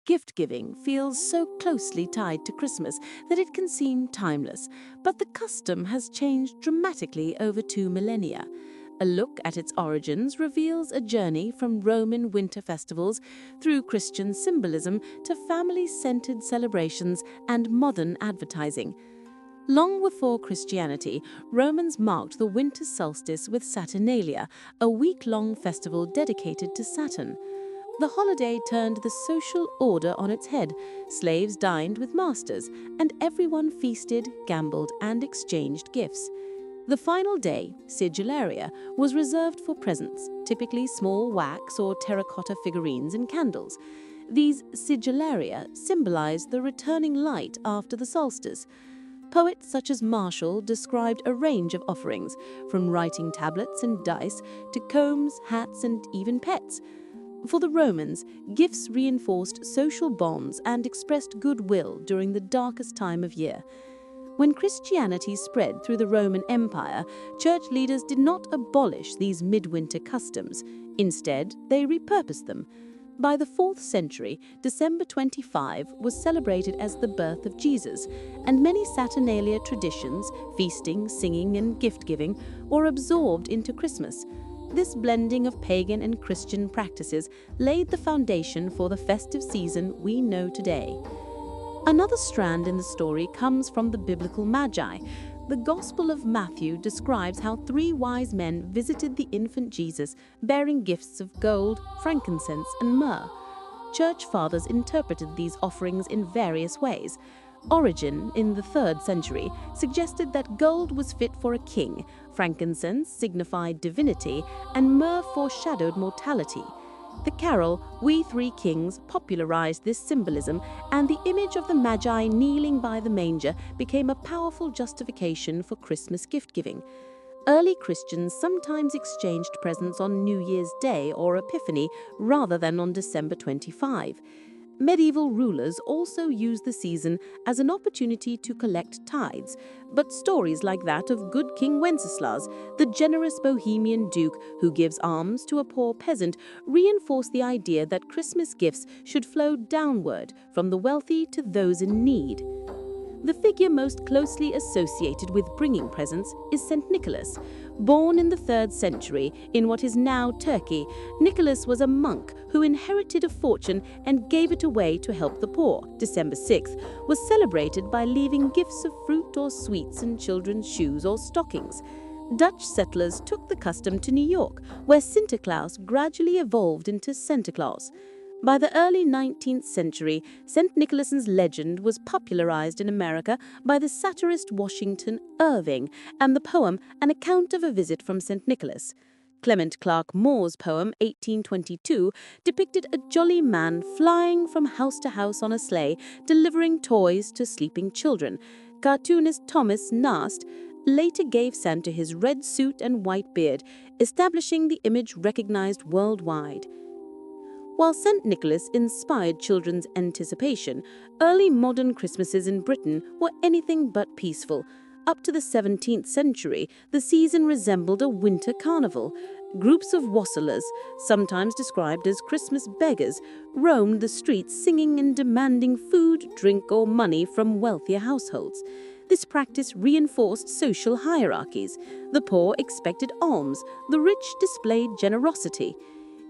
Gift-giving feels so closely tied to Christmas that it can seem timeless, but the custom has changed dramatically over 2 millennia. A look at its origins reveals a journey from Roman winter festivals through Christian symbolism to family-centered celebrations and modern advertising. Long before Christianity, Romans marked the winter solstice with Saturnalia, a week-long festival dedicated to Saturn. The holiday turned the social order on its head. Slaves dined with masters, and everyone feasted, gambled, and exchanged gifts. The final day, Sigillaria, was reserved for presents, typically small wax or terracotta figurines and candles. These sigillaria symbolized the returning light after the solstice. Poets such as Martial described a range of offerings, from writing tablets and dice to combs, hats, and even pets. For the Romans, gifts reinforced social bonds and expressed goodwill during the darkest time of year. When Christianity spread through the Roman Empire, church leaders did not abolish these midwinter customs. Instead, they repurposed them. By the 4th century, December 25 was celebrated as the birth of Jesus, and many Saturnalia traditions, feasting, singing, and gift-giving, were absorbed into Christmas. This blending of pagan and Christian practices laid the foundation for the festive season we know today. Another strand in the story comes from the biblical Magi. The Gospel of Matthew describes how 3 wise men visited the infant Jesus, bearing gifts of gold, frankincense, and myrrh. Church fathers interpreted these offerings in various ways. Origen, in the 3rd century, suggested that gold was fit for a king, frankincense signified divinity, and myrrh foreshadowed mortality. The carol, We Three Kings, popularized this symbolism, and the image of the Magi kneeling by the manger became a powerful justification for Christmas gift-giving. Early Christians sometimes exchanged presents on New Year's Day or Epiphany rather than on December 25. Medieval rulers also used the season as an opportunity to collect tithes, but stories like that of good King Wenceslas, the generous Bohemian duke who gives alms to a poor peasant, reinforce the idea that Christmas gifts should flow downward from the wealthy to those in need. The figure most closely associated with bringing presents is St. Nicholas. Born in the 3rd century in what is now Turkey, Nicholas was a monk who inherited a fortune and gave it away to help the poor. December 6th was celebrated by leaving gifts of fruit or sweets in children's shoes or stockings. Dutch settlers took the custom to New York, where Santa Claus gradually evolved into Santa Claus. By the early 19th century, St. Nicholas's legend was popularized in America by the satirist Washington Irving and the poem An Account of a Visit from St. Nicholas. Clement Clarke Moore's poem 1822 depicted a jolly man flying from house to house on a sleigh, delivering toys to sleeping children. Cartoonist Thomas Nast later gave Santa his red suit and white beard, establishing the image recognized worldwide. While St. Nicholas inspired children's anticipation, early modern Christmases in Britain were anything but peaceful. Up to the 17th century, the season resembled a winter carnival. Groups of wassailers, sometimes described as Christmas beggars, roamed the streets singing and demanding food, drink, or money from wealthier households. This practice reinforced social hierarchies. The poor expected alms, the rich displayed generosity.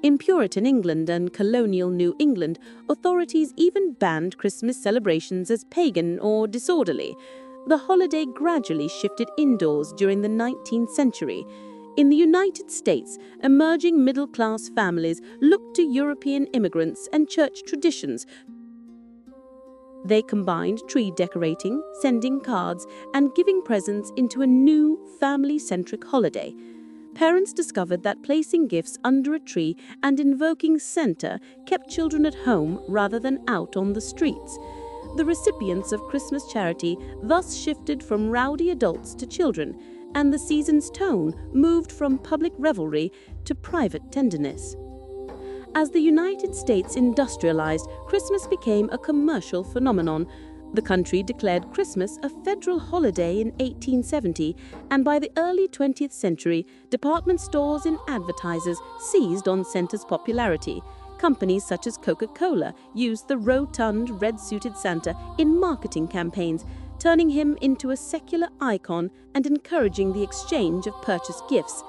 In Puritan England and colonial New England, authorities even banned Christmas celebrations as pagan or disorderly. The holiday gradually shifted indoors during the 19th century. In the United States, emerging middle-class families looked to European immigrants and church traditions. They combined tree decorating, sending cards, and giving presents into a new, family-centric holiday. Parents discovered that placing gifts under a tree and invoking Santa kept children at home rather than out on the streets. The recipients of Christmas charity thus shifted from rowdy adults to children, and the season's tone moved from public revelry to private tenderness. As the United States industrialized, Christmas became a commercial phenomenon. The country declared Christmas a federal holiday in 1870, and by the early 20th century, department stores and advertisers seized on Santa's popularity. Companies such as Coca-Cola used the rotund, red-suited Santa in marketing campaigns, turning him into a secular icon and encouraging the exchange of purchased gifts.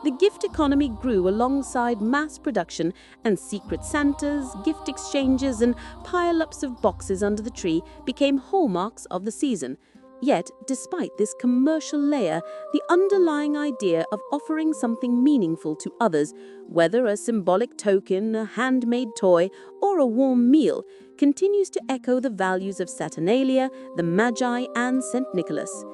The gift economy grew alongside mass production, and secret Santas, gift exchanges, and pile-ups of boxes under the tree became hallmarks of the season. Yet, despite this commercial layer, the underlying idea of offering something meaningful to others, whether a symbolic token, a handmade toy, or a warm meal, continues to echo the values of Saturnalia, the Magi, and St. Nicholas.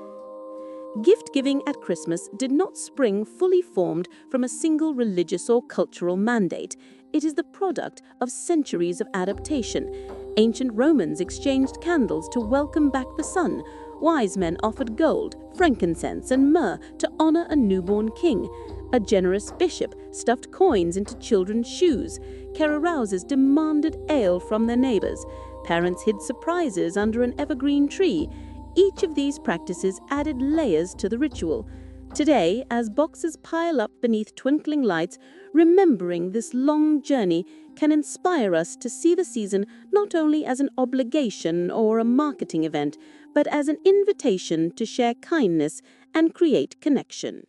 Gift-giving at Christmas did not spring fully formed from a single religious or cultural mandate. It is the product of centuries of adaptation. Ancient Romans exchanged candles to welcome back the sun. Wise men offered gold, frankincense, and myrrh to honor a newborn king. A generous bishop stuffed coins into children's shoes. Carouses demanded ale from their neighbors. Parents hid surprises under an evergreen tree. Each of these practices added layers to the ritual. Today, as boxes pile up beneath twinkling lights, remembering this long journey can inspire us to see the season not only as an obligation or a marketing event, but as an invitation to share kindness and create connection.